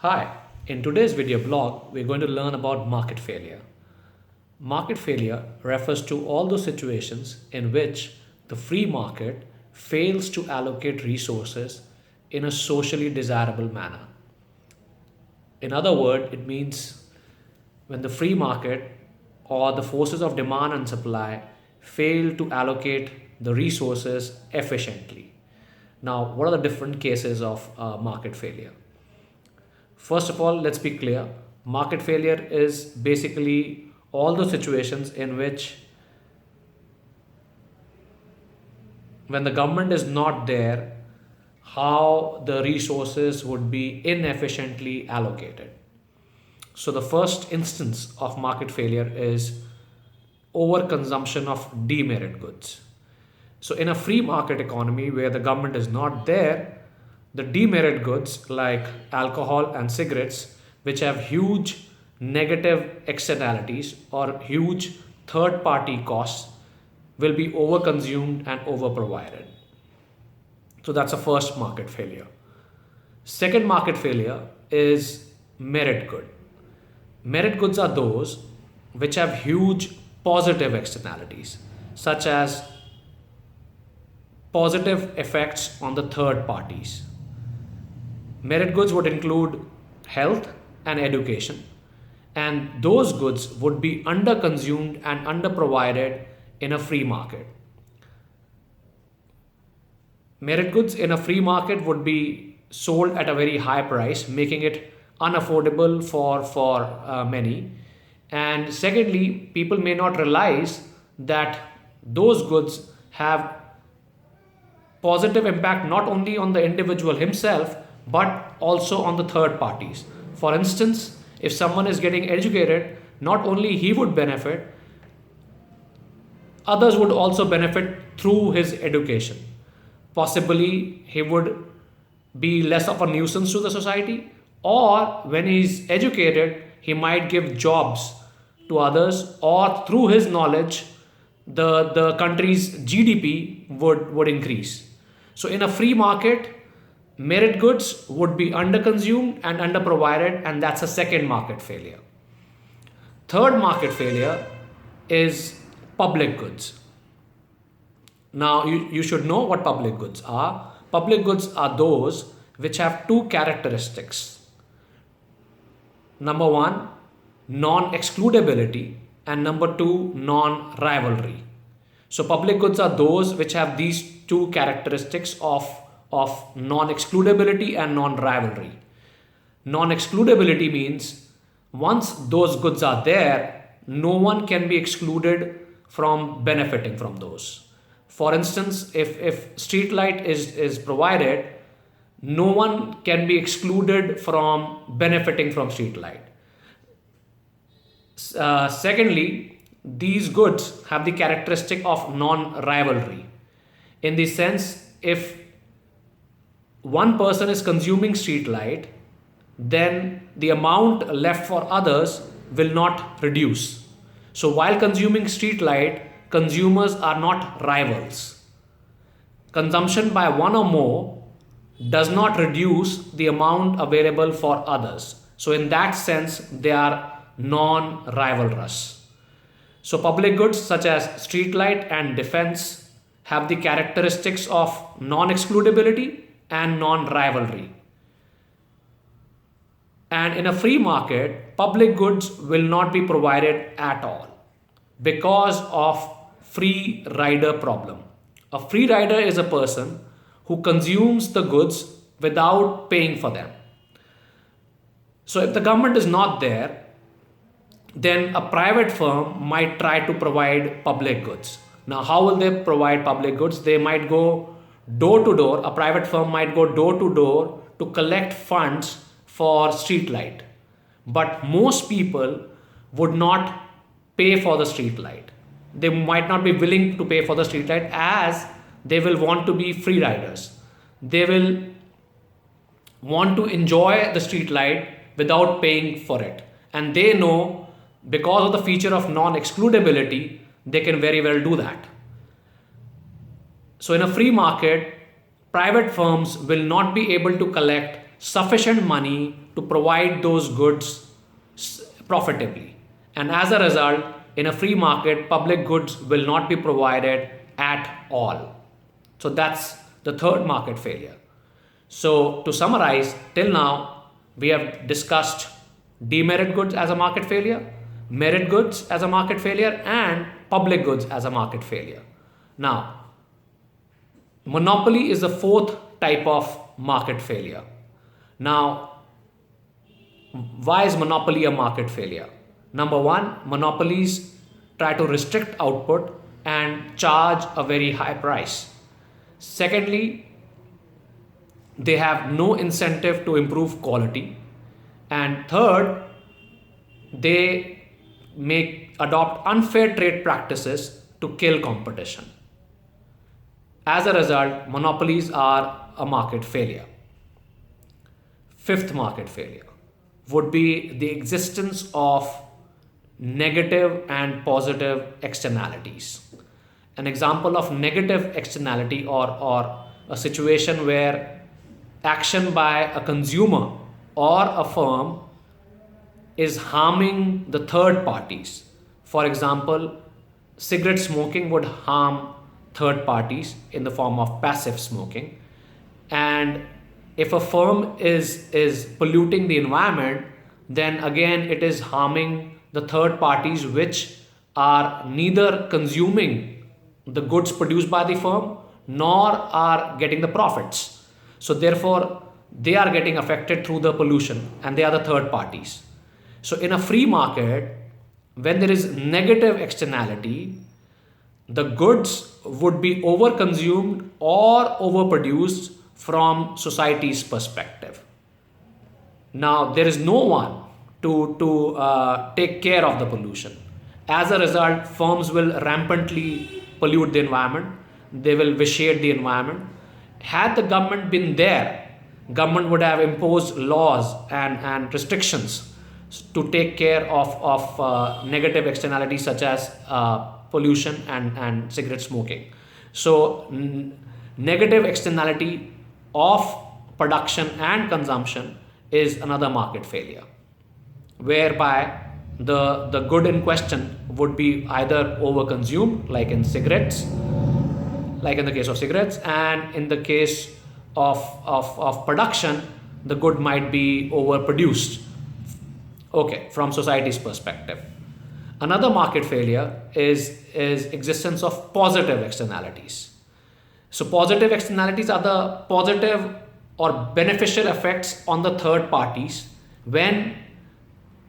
Hi, in today's video blog, we're going to learn about market failure. Market failure refers to all those situations in which the free market fails to allocate resources in a socially desirable manner. In other words, it means when the free market or the forces of demand and supply fail to allocate the resources efficiently. Now, what are the different cases of market failure? First of all, let's be clear. Market failure is basically all those situations in which when the government is not there, how the resources would be inefficiently allocated. So the first instance of market failure is overconsumption of demerit goods. So in a free market economy where the government is not there, the demerit goods like alcohol and cigarettes, which have huge negative externalities or huge third party costs, will be overconsumed and overprovided. So that's a first market failure. Second market failure is merit good. Merit goods are those which have huge positive externalities, such as positive effects on the third parties. Merit goods would include health and education, and those goods would be underconsumed and underprovided in a free market. Merit goods in a free market would be sold at a very high price, making it unaffordable for many. And secondly, people may not realize that those goods have positive impact not only on the individual himself but also on the third parties. For instance, if someone is getting educated, not only he would benefit, others would also benefit through his education. Possibly he would be less of a nuisance to the society, or when he's educated, he might give jobs to others, or through his knowledge, the country's GDP would increase. So in a free market, merit goods would be underconsumed and underprovided, and that's a second market failure. Third market failure is public goods. Now, you should know what public goods are. Public goods are those which have two characteristics. Number one, non-excludability, and number two, non-rivalry. So public goods are those which have these two characteristics of non-excludability and non-rivalry. Non-excludability means once those goods are there, no one can be excluded from benefiting from those. For instance, if street light is provided, no one can be excluded from benefiting from street light. Secondly, these goods have the characteristic of non-rivalry. In the sense, if one person is consuming street light, then the amount left for others will not reduce. So while consuming street light, consumers are not rivals. Consumption by one or more does not reduce the amount available for others. So in that sense, they are non-rivalrous. So public goods such as street light and defense have the characteristics of non-excludability and non-rivalry. And in a free market, public goods will not be provided at all because of free rider problem. A free rider is a person who consumes the goods without paying for them. So if the government is not there, then a private firm might try to provide public goods. Now, how will they provide public goods? They might go door to door. A private firm might go door to door to collect funds for street light. But most people would not pay for the street light. They might not be willing to pay for the street light as they will want to be free riders. They will want to enjoy the street light without paying for it. And they know because of the feature of non-excludability, they can very well do that. So in a free market, private firms will not be able to collect sufficient money to provide those goods profitably. And as a result, in a free market, public goods will not be provided at all. So that's the third market failure. So to summarize, till now, we have discussed demerit goods as a market failure, merit goods as a market failure, and public goods as a market failure. Now, monopoly is the fourth type of market failure. Now, why is monopoly a market failure? Number one, monopolies try to restrict output and charge a very high price. Secondly, they have no incentive to improve quality. And third, they adopt unfair trade practices to kill competition. As a result, monopolies are a market failure. Fifth market failure would be the existence of negative and positive externalities. An example of negative externality or a situation where action by a consumer or a firm is harming the third parties. For example, cigarette smoking would harm third parties in the form of passive smoking. And if a firm is polluting the environment, then again it is harming the third parties which are neither consuming the goods produced by the firm nor are getting the profits. So therefore, they are getting affected through the pollution and they are the third parties. So in a free market, when there is negative externality, the goods would be overconsumed or overproduced from society's perspective. Now, there is no one to take care of the pollution. As a result, firms will rampantly pollute the environment. They will vitiate the environment. Had the government been there, government would have imposed laws and restrictions to take care of negative externalities such as pollution and cigarette smoking. So negative externality of production and consumption is another market failure, whereby the good in question would be either overconsumed, like in cigarettes, like in the case of cigarettes, and in the case of production, the good might be overproduced. Okay, from society's perspective. Another market failure is existence of positive externalities. So positive externalities are the positive or beneficial effects on the third parties when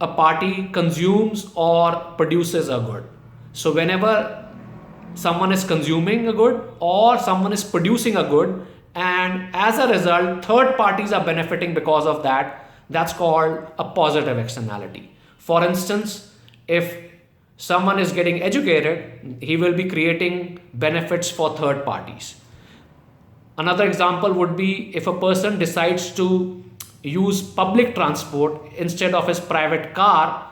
a party consumes or produces a good. So whenever someone is consuming a good or someone is producing a good, and as a result, third parties are benefiting because of that, that's called a positive externality. For instance, if someone is getting educated, he will be creating benefits for third parties. Another example would be if a person decides to use public transport instead of his private car,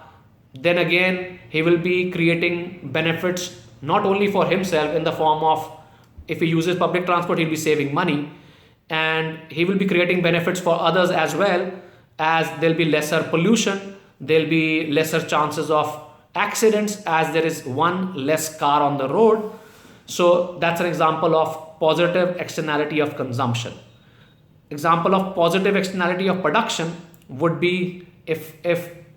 then again he will be creating benefits not only for himself in the form of, if he uses public transport, he'll be saving money, and he will be creating benefits for others as well, as there'll be lesser pollution, there'll be lesser chances of accidents as there is one less car on the road. So that's an example of positive externality of consumption. Example of positive externality of production would be if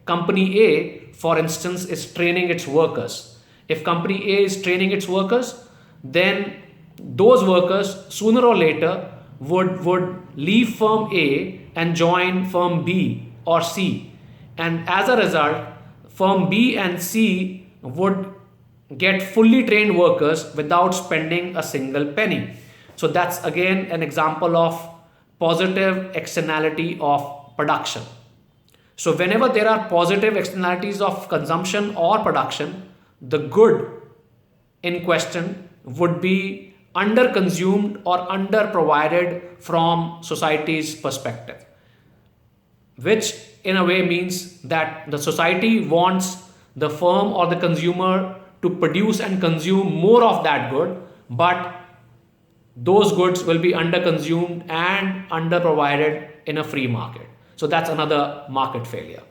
company A, for instance, is training its workers. If company A is training its workers, then those workers sooner or later would leave firm A and join firm B or C. And as a result, firm B and C would get fully trained workers without spending a single penny. So that's again an example of positive externality of production. So whenever there are positive externalities of consumption or production, the good in question would be under-consumed or under-provided from society's perspective, which in a way means that the society wants the firm or the consumer to produce and consume more of that good, but those goods will be under-consumed and under-provided in a free market. So that's another market failure.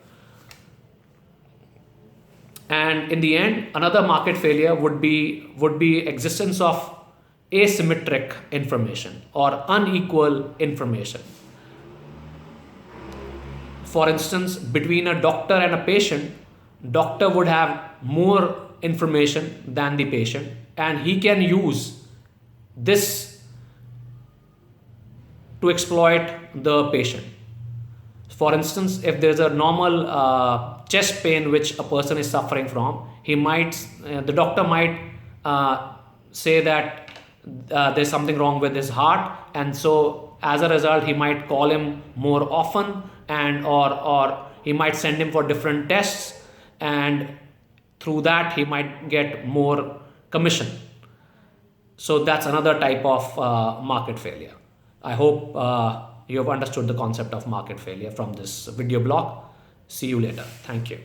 And in the end, another market failure would be existence of asymmetric information or unequal information. For instance, between a doctor and a patient, doctor would have more information than the patient, and he can use this to exploit the patient. For instance, if there's a normal chest pain which a person is suffering from, the doctor might say that there's something wrong with his heart, and so as a result, he might call him more often, and or he might send him for different tests, and through that he might get more commission. So that's another type of market failure. I hope you have understood the concept of market failure from this video blog. See you later. Thank you.